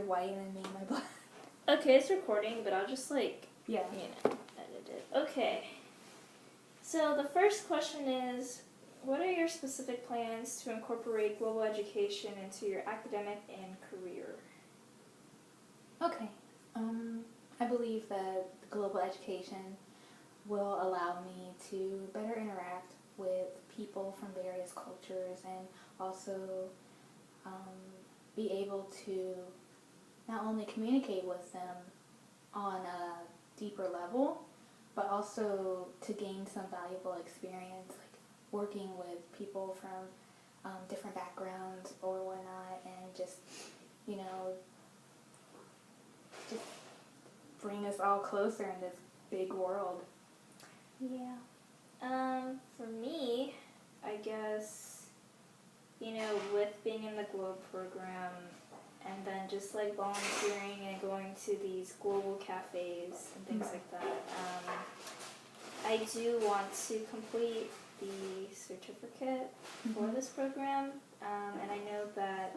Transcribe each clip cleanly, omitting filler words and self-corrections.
white and then me and my black. Okay, it's recording, but I'll just edit it. Okay. So the first question is, what are your specific plans to incorporate global education into your academic and career? Okay. I believe that global education will allow me to better interact with people from various cultures and also be able to not only communicate with them on a deeper level, but also to gain some valuable experience, like working with people from different backgrounds or whatnot, and just bring us all closer in this big world. Yeah. For me, I guess, with being in the Globe program and then just volunteering and going to these global cafes and things like that, I do want to complete the certificate for this program, and I know that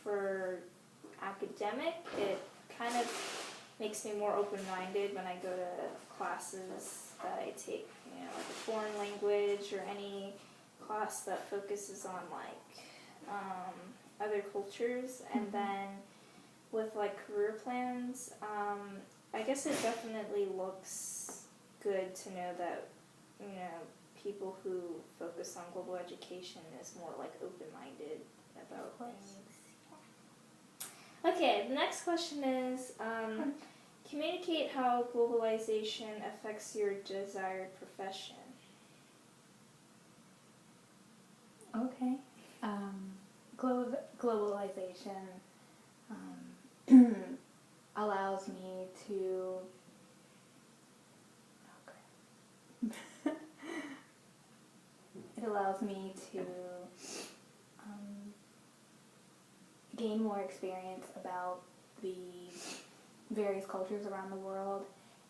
for academic, it kind of makes me more open-minded when I go to classes that I take, like a foreign language or any class that focuses on other cultures. And then with career plans, I guess it definitely looks good to know that people who focus on global education is more open-minded about things. Okay, the next question is, communicate how globalization affects your desired profession. Okay. Globalization allows me to... It allows me to gain more experience about the various cultures around the world,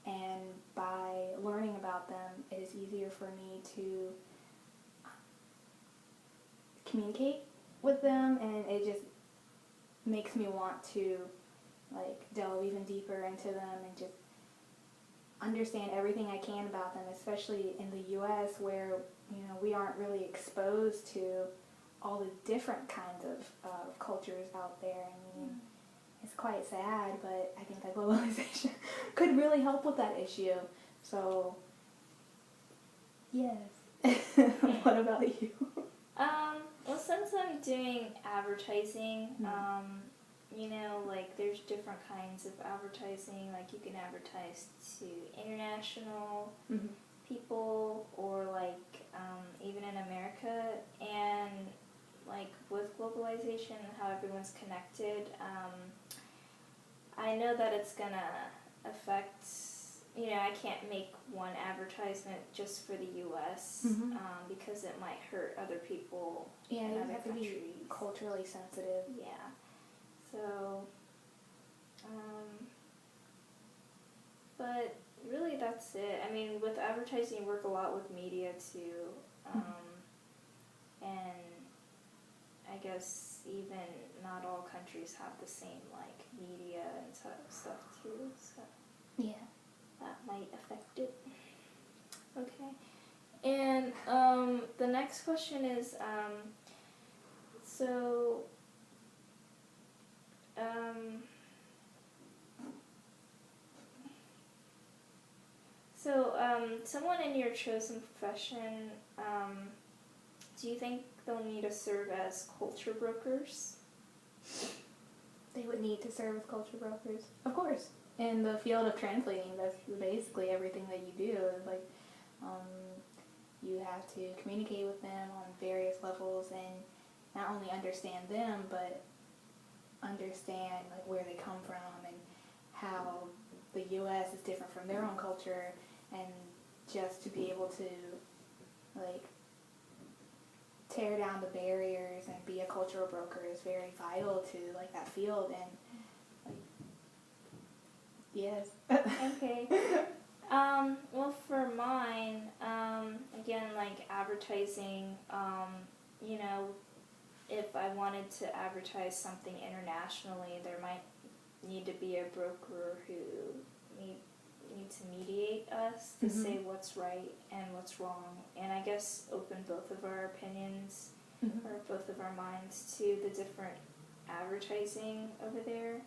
and by learning about them, it is easier for me to communicate with them, and it just makes me want to delve even deeper into them and just understand everything I can about them, especially in the U.S. where we aren't really exposed to all the different kinds of cultures out there. I mean, it's quite sad, but I think that globalization could really help with that issue. So, yes. What about you? Well, since I'm doing advertising, there's different kinds of advertising. You can advertise to international people or even in America, and with globalization and how everyone's connected, I know that it's gonna affect, I can't make one advertisement just for the U.S. Because it might hurt other people in other have countries. to be culturally sensitive. Yeah. So, but really that's it. I mean, with advertising, you work a lot with media too, and I guess even not all countries have the same media and stuff too, so yeah, that might affect it. Okay, and the next question is, someone in your chosen profession, do you think they'll need to serve as culture brokers? They would need to serve as culture brokers, of course. In the field of translating, that's basically everything that you do. You have to communicate with them on various levels and not only understand them, but understand where they come from and how the U.S. is different from their own culture, and just to be able to tear down the barriers and be a cultural broker is very vital to that field. And yes. Okay. Well, for mine, again, advertising, if I wanted to advertise something internationally, there might need to be a broker who need to mediate us to say what's right and what's wrong, and I guess open both of our opinions or both of our minds to the different advertising over there.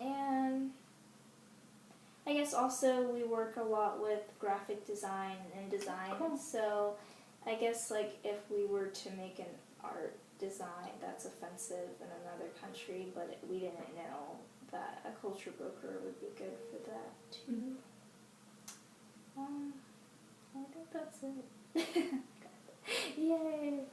And I guess also we work a lot with graphic design and design. Cool. So I guess like if we were to make an art design that's offensive in another country, but we didn't know, that a culture broker would be good for that too. I think that's it. Yay!